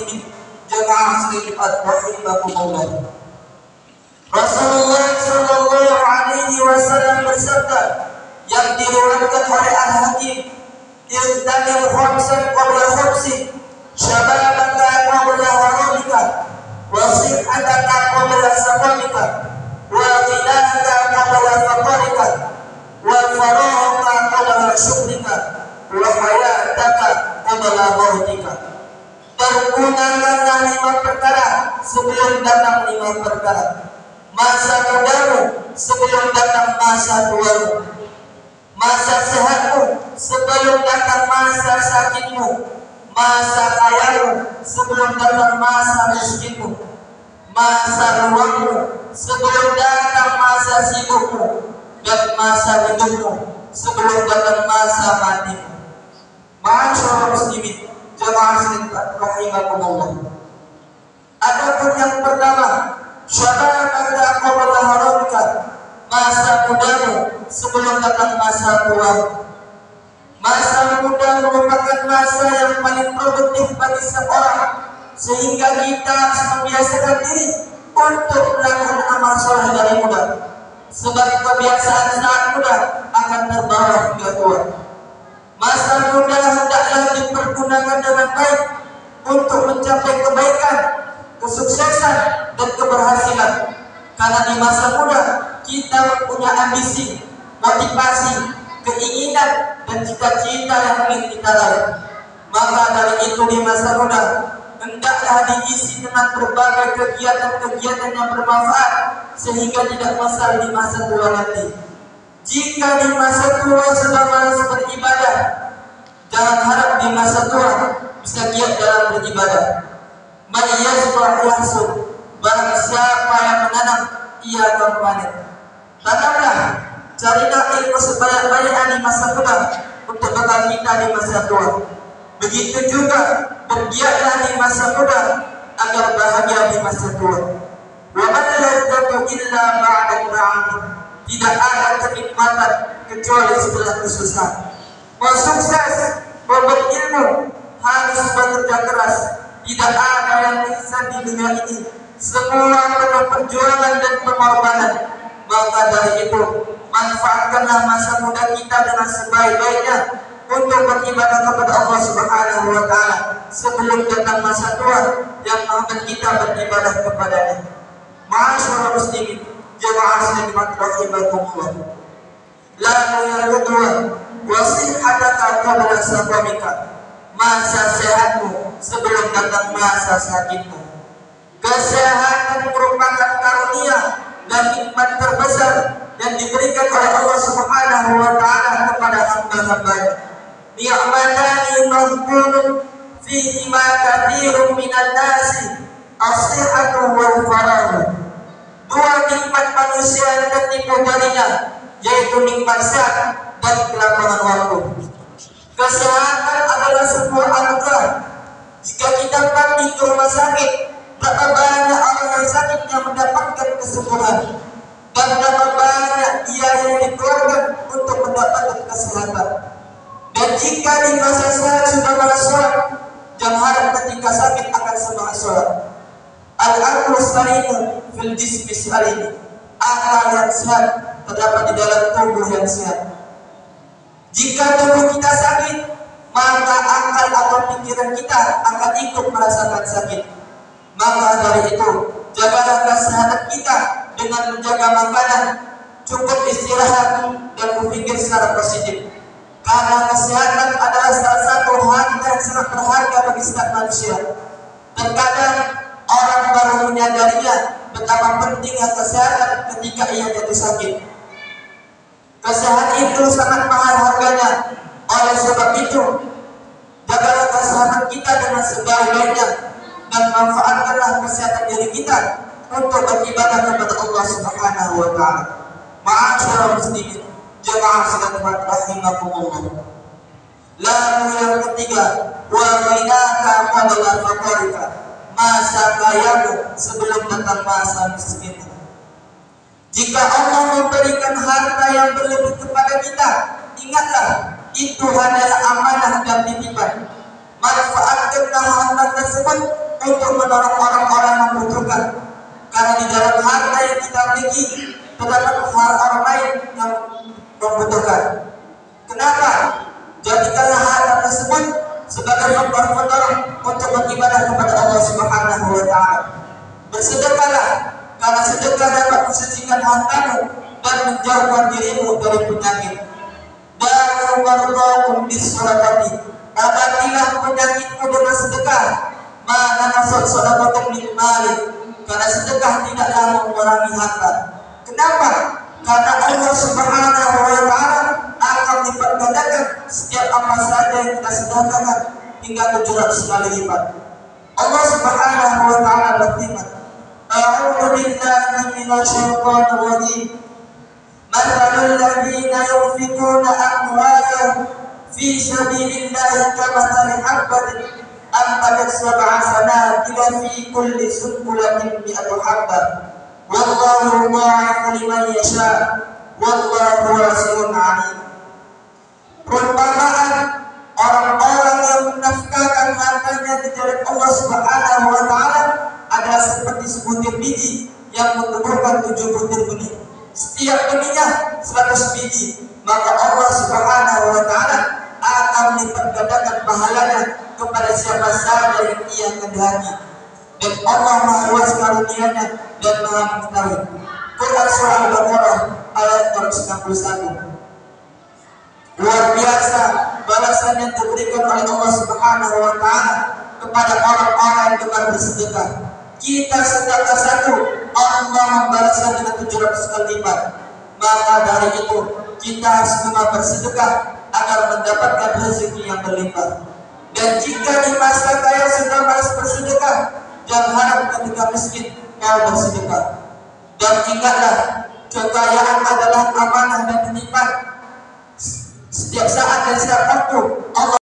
muslimin jamaah Jumat rahimakumullah. Rasulullah sallallahu alaihi wasallam bersabda yang diriwayatkan oleh Al-Hakim, "Irtanil khamsan qabla khamsin, syababaka qabla haramika, wa sihhataka qabla sakamika, wa ghinaaka qabla faqrika, wa faragaka qabla syukrika, wa hayataka qabla mautika." Pergunakanlah 5 perkara sebelum datang 5 perkara. Masa mudamu sebelum datang masa tuamu, masa sehatmu sebelum datang masa sakitmu, masa kayamu sebelum datang masa miskinmu, masa luangmu sebelum datang masa sibukmu, dan masa hidupmu sebelum datang masa matimu. Ma'asyiral muslimin jamaah rahimakumullah. Adapun yang pertama, syababaka qabla haramika, masa mudamu sebelum datang masa tuamu. Masa muda merupakan masa yang paling produktif bagi seorang, sehingga kita harus membiasakan diri untuk melakukan amal soleh dari muda, sebab kebiasaan saat muda akan terbawa hingga tua. Masa muda hendaklah dipergunakan dengan baik untuk mencapai kebaikan, kesuksesan, dan keberhasilan. Karena di masa muda kita punya ambisi, motivasi, keinginan, dan cita-cita yang ingin kita raih. Maka dari itu di masa muda hendaklah diisi dengan berbagai kegiatan-kegiatan yang bermanfaat, sehingga tidak masalah di masa tua nanti. Jika di masa tua sudah malas beribadah, jangan harap di masa tua bisa giat dalam beribadah. Man yazra'u yahsud, barang siapa yang menanam ia akan panen. Tanamlah, carilah ilmu sebanyak-banyaknya di masa muda untuk bekal kita di masa tua. Begitu juga bergiatlah di masa muda agar bahagia di masa tua. Wa man la yataqu illa ba'da al-'ami, tidak ada kenikmatan kecuali setelah kesusahan. Mau sukses, mau berilmu, harus bekerja keras. Tidak ada yang bisa di dunia ini, semua penuh perjuangan dan pengorbanan. Maka dari itu, manfaatkanlah masa muda kita dengan sebaik-baiknya untuk beribadah kepada Allah Subhanahu wa Ta'ala sebelum datang masa tua yang akan kita beribadah kepadanya. Ma'asyiral muslimin jamaah Jumat rahimakumullah. Lalu yang kedua, wasihhataka qabla sakamika, masa sehatmu sebelum datang masa sakitmu. Kesehatan merupakan karunia dan nikmat terbesar yang diberikan oleh Allah Subhanahu wa Ta'ala kepada hamba-hambanya. Ni'matani maghbunun fihi ma katsirun minan nasi, as-sihhatu wal faragh. 2 nikmat manusia yang tertipu darinya, yaitu nikmat sehat dan kelapangan waktu. Kesehatan adalah sebuah anugerah. Jika kita pergi ke rumah sakit, berapa banyak orang yang sakit yang mendapatkan kesembuhan, dan berapa banyak biaya yang dikeluarkan untuk mendapatkan kesehatan. Dan jika di masa sehat sudah malas sholat, jangan harap ketika sakit akan semangat sholat. Al-aqlu salimu fil jismi salim, akal yang sehat terdapat di dalam tubuh yang sehat. Jika tubuh kita sakit, maka akal atau pikiran kita akan ikut merasakan sakit. Maka dari itu, jagalah kesehatan kita dengan menjaga makanan, cukup istirahat, dan berpikir secara positif. Karena kesehatan adalah salah satu harta yang sangat berharga bagi setiap manusia. Terkadang orang baru menyadarinya betapa pentingnya kesehatan ketika ia jatuh sakit. Kesehatan itu sangat mahal harganya. Oleh sebab itu, jagalah kesehatan kita dengan sebaik-baiknya dan manfaatkanlah kesehatan diri kita untuk beribadah kepada Allah Subhanahu wa Ta'ala. Ma'asyiral muslimin jamaah Jumat rahimakumullah. Lalu yang ketiga, wa ghinaka qabla faqrika, masa kayamu sebelum datang masa miskinmu. Jika Allah memberikan harta yang berlebih kepada kita, ingatlah itu hanyalah amanah dan titipan. Manfaatkanlah harta tersebut untuk menolong orang-orang yang membutuhkan. Karena di dalam harta yang kita miliki terdapat orang lain yang membutuhkan. Kenapa? Jadikanlah harta tersebut sebagai faktor untuk beribadah kepada Allah Subhanahu wa Ta'ala. Bersedekahlah, karena sedekah dapat mensucikan hartamu dan menjauhkan dirimu dari penyakit. Dan warḍakum bis-shadaqati, obatilah penyakitmu dengan sedekah. Mana nasab shadaqatum min mali, karena sedekah tidaklah mengurangi harta. Kenapa? Karena Allah Subhanahu wa Ta'ala akan lipat gandakan setiap apa saja yang kita sedekahkan hingga 700 kali lipat. Allah Subhanahu wa Ta'ala berfirman, A'udzu billahi minasy syaithanir rajim. Mathalul ladzina yunfiquna amwalahum fi sabilillahi kamathali habbatin anbatat sab'a sanabila fi kulli sunbulatin mi'atu habbah. Wallahu yudha'ifu liman yasha' wallahu wasi'un 'alim. Perumpamaan orang-orang yang menafkahkan hartanya di jalan Allah Subhanahu wa Ta'ala adalah seperti sebutir biji yang menumbuhkan 7 butir benih. Setiap benihnya 100 biji, maka Allah Subhanahu wa Ta'ala akan melipat gandakan pahalanya kepada siapa saja yang ia kehendaki. Dan Allah Maha Luas karunia-Nya dan Maha mengetahui. Quran Surah Al-Baqarah ayat 91. Luar biasa balasan yang diberikan oleh Allah Subhanahu wa Ta'ala kepada orang-orang yang gemar bersedekah. Kita sedekah satu, Allah membalasnya dengan 700 kali lipat. Maka dari itu kita harus gemar bersedekah agar mendapatkan rezeki yang berlimpah. Dan jika di masa kaya sudah malas bersedekah, jangan harap ketika miskin kau bersedekah. Dan ingatlah, kekayaan adalah amanah dan titipan. Setiap saat dan setiap waktu Allah